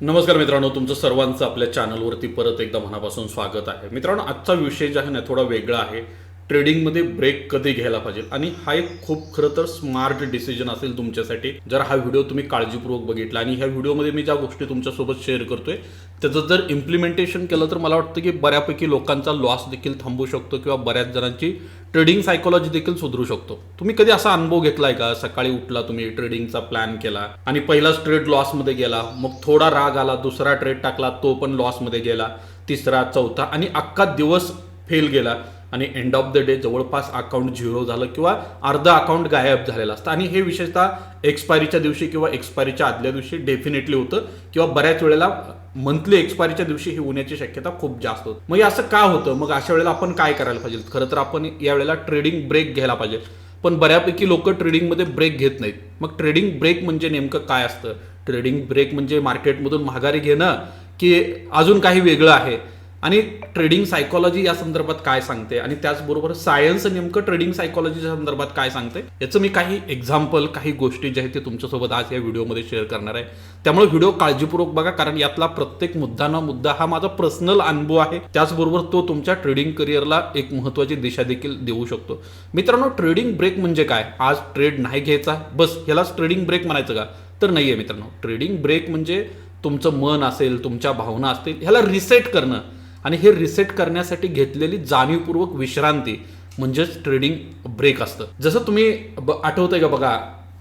नमस्कार मित्रांनो, तुमचं सर्वांचं आपल्या चॅनलवरती परत एकदा मनापासून स्वागत आहे. मित्रांनो, आजचा विषय जो आहे ना थोडा वेगळा आहे. ट्रेडिंगमध्ये ब्रेक कधी घ्यायला पाहिजे आणि हा एक खूप खरं तर स्मार्ट डिसिजन असेल तुमच्यासाठी जर हा व्हिडिओ तुम्ही काळजीपूर्वक बघितला आणि ह्या व्हिडिओमध्ये मी ज्या गोष्टी तुमच्यासोबत शेअर करतोय त्याचं जर इम्प्लिमेंटेशन केलं तर मला वाटतं की बऱ्यापैकी लोकांचा लॉस देखील थांबू शकतो किंवा बऱ्याच जणांची ट्रेडिंग सायकोलॉजी देखील सुधारू शकतो. तुम्ही कधी असा अनुभव घेतलाय का? सकाळी उठला, तुम्ही ट्रेडिंगचा प्लॅन केला आणि पहिलाच ट्रेड लॉसमध्ये गेला, मग थोडा राग आला, दुसरा ट्रेड टाकला, तो पण लॉसमध्ये गेला, तिसरा, चौथा आणि अख्खा दिवस फेल गेला आणि एंड ऑफ द डे जवळपास अकाउंट झिरो झालं किंवा अर्धा अकाउंट गायब झालेलं असतं. आणि हे विशेषतः एक्सपायरीच्या दिवशी किंवा एक्सपायरीच्या आदल्या दिवशी डेफिनेटली होतं किंवा बऱ्याच वेळेला मंथली एक्सपायरीच्या दिवशी ही होण्याची शक्यता खूप जास्त होती. मग असं का होतं? मग अशा वेळेला आपण काय करायला पाहिजे? खरं तर आपण यावेळेला ट्रेडिंग ब्रेक घ्यायला पाहिजे, पण बऱ्यापैकी लोक ट्रेडिंगमध्ये ब्रेक घेत नाहीत. मग ट्रेडिंग ब्रेक म्हणजे नेमकं काय असतं? ट्रेडिंग ब्रेक म्हणजे मार्केटमधून माघारी घेणं की अजून काही वेगळं आहे? आणि ट्रेडिंग सायकोलॉजी या संदर्भात काय सांगते आणि त्याचबरोबर सायन्स नेमकं ट्रेडिंग सायकोलॉजीच्या संदर्भात काय सांगते याचं मी काही एक्झाम्पल, काही गोष्टी जे आहेत ते तुमच्यासोबत आज या व्हिडिओमध्ये शेअर करणार आहे. त्यामुळे व्हिडिओ काळजीपूर्वक बघा, कारण यातला प्रत्येक मुद्दा ना मुद्दा हा माझा पर्सनल अनुभव आहे. त्याचबरोबर तो तुमच्या ट्रेडिंग करिअरला एक महत्त्वाची दिशा देखील देऊ शकतो. मित्रांनो, ट्रेडिंग ब्रेक म्हणजे काय? आज ट्रेड नाही घ्यायचा बस ह्यालाच ट्रेडिंग ब्रेक म्हणायचं का? तर नाही आहे मित्रांनो. ट्रेडिंग ब्रेक म्हणजे तुमचं मन असेल, तुमच्या भावना असतील, ह्याला रिसेट करणं आणि हे रिसेट करण्यासाठी घेतलेली जाणीवपूर्वक विश्रांती म्हणजेच ट्रेडिंग ब्रेक असतं. जसं तुम्ही आठवतंय का बघा,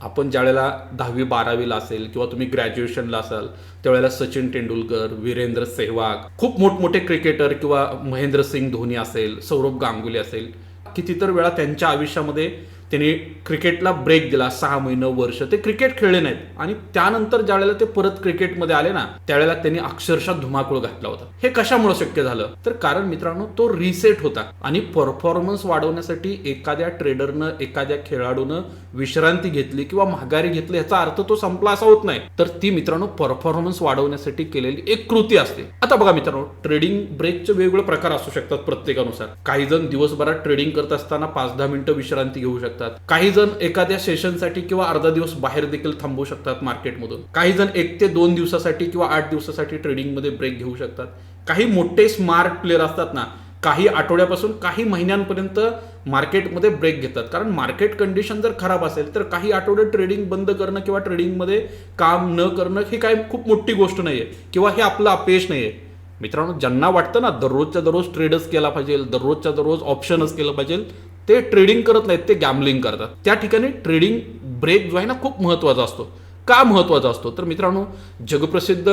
आपण ज्यावेळेला 10वी-12वीला असेल किंवा तुम्ही ग्रॅज्युएशनला असाल त्यावेळेला सचिन तेंडुलकर, वीरेंद्र सेहवाग, खूप मोठमोठे क्रिकेटर किंवा महेंद्रसिंग धोनी असेल, सौरभ गांगुली असेल, कितीतर वेळा त्यांच्या आयुष्यामध्ये त्यांनी क्रिकेटला ब्रेक दिला. 6 महिने, वर्ष ते क्रिकेट खेळले नाहीत आणि त्यानंतर ज्यावेळेला ते परत क्रिकेटमध्ये आले ना त्यावेळेला त्यांनी अक्षरशः धुमाकूळ घातला होता. हे कशामुळे शक्य झालं? तर कारण मित्रांनो, तो रिसेट होता. आणि परफॉर्मन्स वाढवण्यासाठी एखाद्या ट्रेडरनं, एखाद्या खेळाडूनं विश्रांती घेतली किंवा माघारी घेतली याचा अर्थ तो संपला असा होत नाही. तर ती मित्रांनो परफॉर्मन्स वाढवण्यासाठी केलेली एक कृती असते. आता बघा मित्रांनो, ट्रेडिंग ब्रेकचे वेगवेगळे प्रकार असू शकतात प्रत्येकानुसार. काही जण दिवसभरात ट्रेडिंग करत असताना 5-10 मिनिटं विश्रांती घेऊ शकतात. काही जण एखाद्या सेशनसाठी किंवा अर्धा दिवस बाहेर देखील थांबू शकतात मार्केटमधून. काही जण 1 ते 2 दिवसासाठी किंवा 8 दिवसासाठी ट्रेडिंगमध्ये ब्रेक घेऊ शकतात. काही मोठे स्मार्ट प्लेयर असतात ना, काही आठवड्यापासून काही महिन्यांपर्यंत मार्केटमध्ये ब्रेक घेतात. कारण मार्केट कंडिशन जर खराब असेल तर काही आठवडे ट्रेडिंग बंद करणं किंवा ट्रेडिंगमध्ये काम न करणं ही काही खूप मोठी गोष्ट नाहीये किंवा हे आपलं अपयश नाहीये. मित्रांनो, ज्यांना वाटतं ना दररोजच्या दररोज ट्रेडच केला पाहिजे, दररोजच्या दररोज ऑप्शनच केलं पाहिजे, ते ट्रेडिंग करत नाहीत, ते गॅम्बलिंग करतात. त्या ठिकाणी ट्रेडिंग ब्रेक जो आहे ना खूप महत्त्वाचा असतो. का महत्त्वाचा असतो? तर मित्रांनो, जगप्रसिद्ध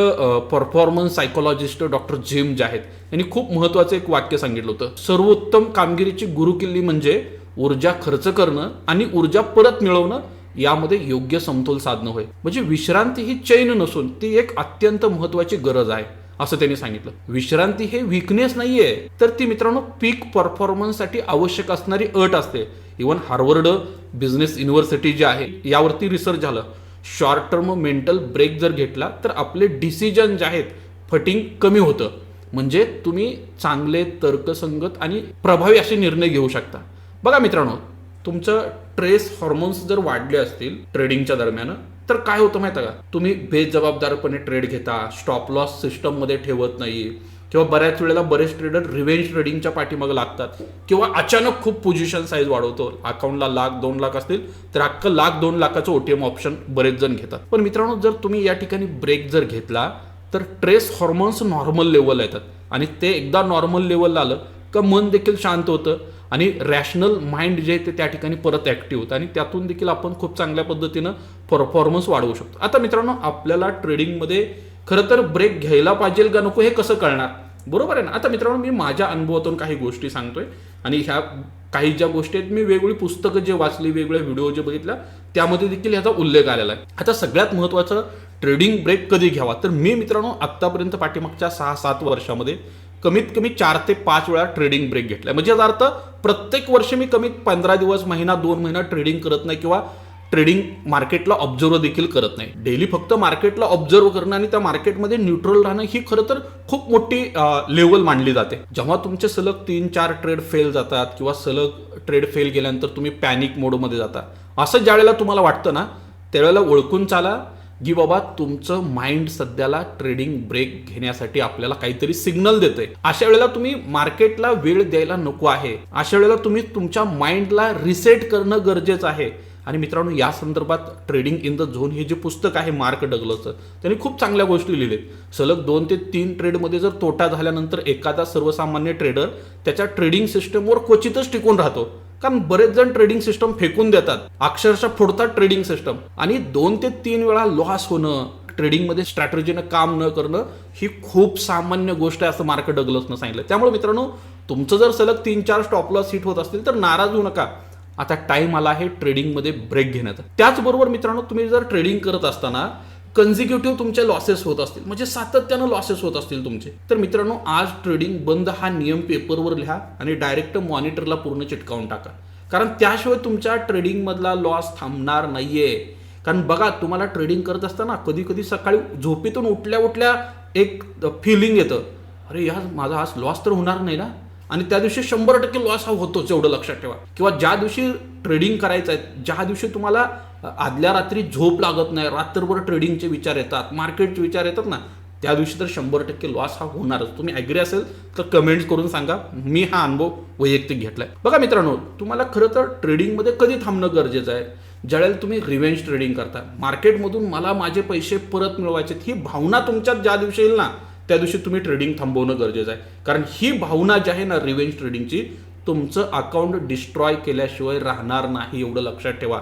परफॉर्मन्स सायकोलॉजिस्ट डॉक्टर जिम जे आहेत यांनी खूप महत्त्वाचं एक वाक्य सांगितलं होतं. सर्वोत्तम कामगिरीची गुरुकिल्ली म्हणजे ऊर्जा खर्च करणं आणि ऊर्जा परत मिळवणं यामध्ये योग्य समतोल साधणं होय. म्हणजे विश्रांती ही चैन नसून ती एक अत्यंत महत्त्वाची गरज आहे असं त्यांनी सांगितलं. विश्रांती हे वीकनेस नाहीये, तर ती मित्रांनो पीक परफॉर्मन्ससाठी आवश्यक असणारी अट असते. इव्हन हार्वर्ड बिझनेस युनिव्हर्सिटी जी आहे यावरती रिसर्च झालं. शॉर्ट टर्म मेंटल ब्रेक जर घेतला तर आपले डिसिजन जे आहेत फटिंग कमी होतं. म्हणजे तुम्ही चांगले, तर्कसंगत आणि प्रभावी असे निर्णय घेऊ शकता. बघा मित्रांनो, तुमचं ट्रेस हॉर्मोन्स जर वाढले असतील ट्रेडिंगच्या दरम्यान तर काय होतं माहिती आहे का? तुम्ही बेजबाबदारपणे ट्रेड घेता, स्टॉप लॉस सिस्टममध्ये ठेवत नाही किंवा बऱ्याच वेळेला बरेच ट्रेडर रिव्हेंज ट्रेडिंगच्या पाठीमागे लागतात किंवा अचानक खूप पोझिशन साईज वाढवतो. अकाउंटला 1,00,000-2 लाख असतील तर अख्खं 1,00,000-2 लाखाचं ओटीएम ऑप्शन बरेच जण घेतात. पण मित्रांनो, जर तुम्ही या ठिकाणी ब्रेक जर घेतला तर ट्रेस हॉर्मोन्स नॉर्मल लेवल येतात आणि ते एकदा नॉर्मल लेवलला आलं का मन देखील शांत होतं आणि रॅशनल माइंड जे आहे ते त्या ठिकाणी परत ॲक्टिव्ह होतं आणि त्यातून देखील आपण खूप चांगल्या पद्धतीनं परफॉर्मन्स वाढवू शकतो. आता मित्रांनो, आपल्याला ट्रेडिंगमध्ये खरं तर ब्रेक घ्यायला पाहिजे का नको हे कसं कळणार? बरोबर आहे ना? आता मित्रांनो, मी माझ्या अनुभवातून काही गोष्टी सांगतोय आणि ह्या काही ज्या गोष्टी आहेत मी वेगवेगळी पुस्तकं जे वाचली, वेगवेगळे व्हिडिओ जे बघितला त्यामध्ये देखील ह्याचा उल्लेख आलेला आहे. आता सगळ्यात महत्त्वाचं, ट्रेडिंग ब्रेक कधी घ्यावा? तर मी मित्रांनो आत्तापर्यंत पाठीमागच्या 6-7 वर्षामध्ये कमीत कमी 4 ते 5 वेळा ट्रेडिंग ब्रेक घेतलाय. म्हणजे याचा अर्थ प्रत्येक वर्षी मी कमीत 15 दिवस, महिना, 2 महिना ट्रेडिंग करत नाही किंवा ट्रेडिंग मार्केटला ऑब्झर्व देखील करत नाही. डेली फक्त मार्केटला ऑब्झर्व करणं आणि त्या मार्केटमध्ये न्यूट्रल राहणं ही खरं तर खूप मोठी लेवल मानली जाते. जेव्हा तुमचे सलग 3-4 ट्रेड फेल जातात किंवा सलग ट्रेड फेल गेल्यानंतर तुम्ही पॅनिक मोडमध्ये जाता, असं ज्यावेळेला तुम्हाला वाटतं ना त्यावेळेला ओळखून चाला की बाबा तुमचं माइंड सध्याला ट्रेडिंग ब्रेक घेण्यासाठी आपल्याला काहीतरी सिग्नल देतंय. अशा वेळेला तुम्ही मार्केटला वेळ द्यायला नको आहे. अशा वेळेला तुम्ही तुमच्या माइंडला रिसेट करणं गरजेचं आहे. आणि मित्रांनो, या संदर्भात ट्रेडिंग इन द झोन हे जे पुस्तक आहे मार्क डग्लसचं, त्यांनी खूप चांगल्या गोष्टी लिहिलेत. सलग 2 ते 3 ट्रेडमध्ये जर तोटा झाल्यानंतर एखादा सर्वसामान्य ट्रेडर त्याच्या ट्रेडिंग सिस्टमवर क्वचितच टिकून राहतो. कारण बरेच जण ट्रेडिंग सिस्टम फेकून देतात, अक्षरशः फोडतात ट्रेडिंग सिस्टम. आणि 2 ते 3 वेळा लॉस होणं, ट्रेडिंगमध्ये स्ट्रॅटेजीनं काम न करणं ही खूप सामान्य गोष्ट आहे असं मार्क डग्लसनं सांगितलं. त्यामुळे मित्रांनो, तुमचं जर सलग 3-4 स्टॉप लॉस हिट होत असतील तर नाराज होऊ नका. आता टाइम आला आहे ट्रेडिंगमध्ये ब्रेक घेण्याचा. त्याचबरोबर मित्रांनो, तुम्ही जर ट्रेडिंग करत असताना कन्झिक्युटिव्ह तुमचे लॉसेस होत असतील, म्हणजे सातत्यानं लॉसेस होत असतील तुमचे, तर मित्रांनो, आज ट्रेडिंग बंद हा नियम पेपरवर लिहा आणि डायरेक्ट मॉनिटरला पूर्ण चिटकावून टाका. कारण त्याशिवाय तुमच्या ट्रेडिंगमधला लॉस थांबणार नाहीये. कारण बघा, तुम्हाला ट्रेडिंग करत असताना कधी कधी सकाळी झोपेतून उठल्या उठल्या एक फिलिंग येतं, अरे यार माझा आज लॉस तर होणार नाही ना. आणि त्या दिवशी 100% लॉस हा होतोच, एवढं लक्षात ठेवा. किंवा ज्या दिवशी ट्रेडिंग करायचं आहे, ज्या दिवशी तुम्हाला आदल्या रात्री झोप लागत नाही, रात्रभर ट्रेडिंगचे विचार येतात, मार्केटचे विचार येतात ना, त्या दिवशी तर 100% लॉस हा होणारच. तुम्ही ॲग्री असेल तर कमेंट्स करून सांगा. मी हा अनुभव वैयक्तिक घेतलाय. बघा मित्रांनो, तुम्हाला खरं तर ट्रेडिंगमध्ये कधी थांबणं गरजेचं आहे? ज्यावेळेला तुम्ही रिव्हेंज ट्रेडिंग करता, मार्केटमधून मला माझे पैसे परत मिळवायचे, ही भावना तुमच्यात ज्या दिवशी येईल ना, त्या दिवशी तुम्ही ट्रेडिंग थांबवणं गरजेचं आहे. कारण ही भावना जी आहे ना रिव्हेंज ट्रेडिंगची, तुमचं अकाउंट डिस्ट्रॉय केल्याशिवाय राहणार नाही, एवढं लक्षात ठेवा.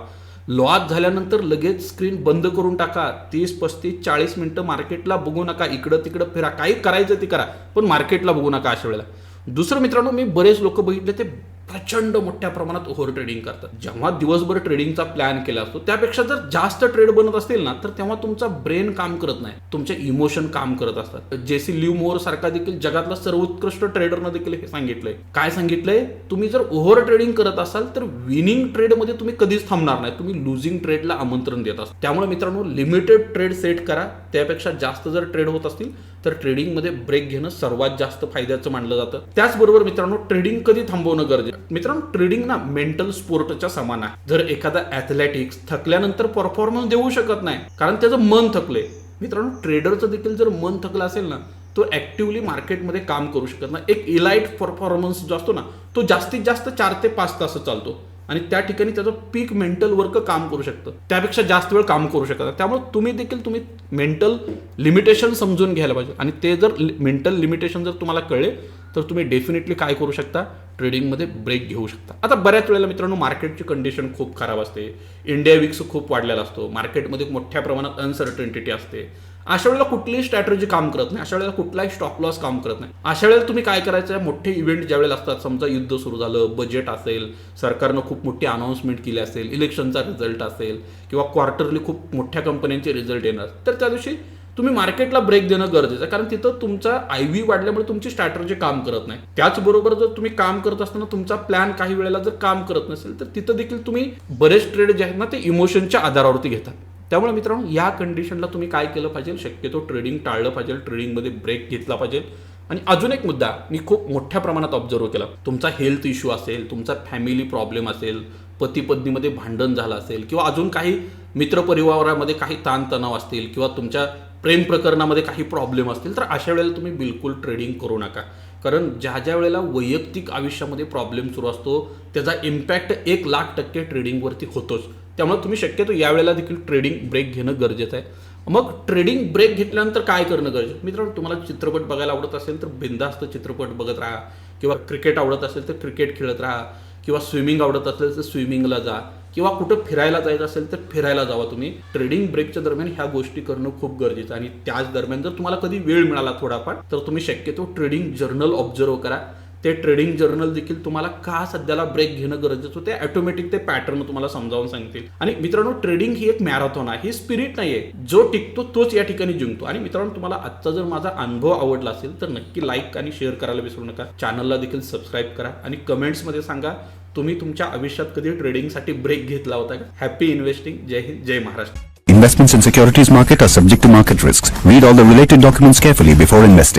लॉस झाल्यानंतर लगेच स्क्रीन बंद करून टाका. 30, 35, 40 मिनिटं मार्केटला बघू नका, इकडं तिकडं फिरा, काही करायचं ते करा, पण मार्केटला बघू नका अशा वेळेला. दुसरं मित्रांनो, मी बरेच लोक बघितले ते प्रचंड मोठ्या प्रमाणात ओव्हर ट्रेडिंग करतात. जेव्हा दिवसभर ट्रेडिंगचा प्लॅन केला असतो त्यापेक्षा जर जास्त ट्रेड बनत असतील ना, तर तेव्हा तुमचा ब्रेन काम करत नाही, तुमचे इमोशन काम करत असतात. जेसी लिव्हमोर सारखा देखील जगातला सर्वोत्कृष्ट ट्रेडरनं देखील हे सांगितलंय. काय सांगितलंय? तुम्ही जर ओव्हर ट्रेडिंग करत असाल तर विनिंग ट्रेडमध्ये तुम्ही कधीच थांबणार नाही, तुम्ही लुझिंग ट्रेडला आमंत्रण देत असता. त्यामुळे मित्रांनो, लिमिटेड ट्रेड सेट करा. त्यापेक्षा जास्त जर ट्रेड होत असतील तर ट्रेडिंगमध्ये ब्रेक घेणं सर्वात जास्त फायद्याचं मानलं जातं. त्याचबरोबर मित्रांनो, ट्रेडिंग कधी थांबवणं गरजेचं? मित्रांनो, ट्रेडिंग ना मेंटल स्पोर्टच्या समान आहे. जर एखादा ॲथलेटिक्स थकल्यानंतर परफॉर्मन्स देऊ शकत नाही कारण त्याचं मन थकले. मित्रांनो, ट्रेडरचं देखील जर मन थकलं असेल ना, तो ऍक्टिव्हली मार्केटमध्ये काम करू शकत नाही. एक इलाइट परफॉर्मन्स जो असतो ना, तो जास्तीत जास्त 4 ते 5 तास चालतो आणि त्या ठिकाणी त्याचं पीक मेंटल वर्क काम करू शकतं, त्यापेक्षा जास्त वेळ काम करू शकत. त्यामुळे तुम्ही मेंटल लिमिटेशन समजून घ्यायला पाहिजे. आणि ते जर मेंटल लिमिटेशन जर तुम्हाला कळले तर तुम्ही डेफिनेटली काय करू शकता? ट्रेडिंगमध्ये ब्रेक घेऊ शकता. आता बऱ्याच वेळेला मित्रांनो, मार्केटची कंडिशन खूप खराब असते, इंडिया विक्स खूप वाढलेला असतो, मार्केटमध्ये मोठ्या प्रमाणात अनसर्टनिटी असते. अशा वेळेला कुठलीही स्ट्रॅटेजी काम करत नाही, अशा वेळेला कुठलाही स्टॉप लॉस काम करत नाही. अशा वेळेला तुम्ही काय करायचं आहे? मोठे इव्हेंट ज्या वेळेला असतात, समजा युद्ध सुरू झालं, बजेट असेल, सरकारनं खूप मोठी अनाउन्समेंट केली असेल, इलेक्शनचा रिझल्ट असेल किंवा क्वार्टरली खूप मोठ्या कंपन्यांचे रिझल्ट येणार, तर त्या दिवशी तुम्ही मार्केटला ब्रेक देणं गरजेचं आहे. कारण तिथं तुमचा IV वाढल्यामुळे तुमची स्ट्रॅटेजी काम करत नाही. त्याचबरोबर जर तुम्ही काम करत असताना तुमचा प्लॅन काही वेळेला जर काम करत नसेल तर तिथं देखील तुम्ही बरेच ट्रेड जे आहेत ना, ते इमोशनच्या आधारावरती घेतात. त्यामुळे मित्रांनो, या कंडिशनला तुम्ही काय केलं पाहिजे? शक्यतो ट्रेडिंग टाळलं पाहिजे, ट्रेडिंगमध्ये ब्रेक घेतला पाहिजे. आणि अजून एक मुद्दा मी खूप मोठ्या प्रमाणात ऑब्झर्व केला, तुमचा हेल्थ इश्यू असेल, तुमचा फॅमिली प्रॉब्लेम असेल, पती पत्नीमध्ये भांडण झालं असेल किंवा अजून काही मित्रपरिवारामध्ये काही ताणतणाव असतील किंवा तुमच्या प्रेम प्रकरणामध्ये काही प्रॉब्लेम असतील, तर अशा वेळेला तुम्ही बिलकुल ट्रेडिंग करू नका. कारण ज्या वेळेला वैयक्तिक आयुष्यामध्ये प्रॉब्लेम सुरू असतो त्याचा इम्पॅक्ट 1,00,000% ट्रेडिंगवरती होतोच. त्यामुळे तुम्ही शक्यतो यावेळेला देखील ट्रेडिंग ब्रेक घेणं गरजेचं आहे. मग ट्रेडिंग ब्रेक घेतल्यानंतर काय करणं गरजेचं? मित्रांनो, तुम्हाला चित्रपट बघायला आवडत असेल तर बिनधास्त चित्रपट बघत राहा, किंवा क्रिकेट आवडत असेल तर क्रिकेट खेळत राहा, किंवा स्विमिंग आवडत असेल तर स्विमिंगला जा, किंवा कुठं फिरायला जायचं असेल तर फिरायला जावा. तुम्ही ट्रेडिंग ब्रेकच्या दरम्यान ह्या गोष्टी करणं खूप गरजेचं आहे. आणि त्याच दरम्यान जर तुम्हाला कधी वेळ मिळाला थोडाफार, तर तुम्ही शक्यतो ट्रेडिंग जर्नल ऑब्झर्व करा. ते ट्रेडिंग जर्नल देखील तुम्हाला का सध्याला ब्रेक घेणं गरजेचं होते, ऑटोमॅटिक ते पॅटर्न तुम्हाला समजावून सांगतील. आणि मित्रांनो, ट्रेडिंग ही एक मॅरेथॉन आहे, ही स्पिरिट नाहीये. जो टिकतो तोच या ठिकाणी जिंकतो. आणि मित्रांनो, तुम्हाला आजचा जर माझा अनुभव आवडला असेल तर नक्की लाईक आणि शेअर करायला विसरू नका. चॅनलला देखील सबस्क्राईब करा आणि कमेंट्समध्ये सांगा तुम्ही तुमच्या आयुष्यात कधी ट्रेडिंगसाठी ब्रेक घेतला होता का? Happy investing. जय हिंद, जय Maharashtra. Investments in securities market are subject to market risks. Read all the related documents carefully before investing.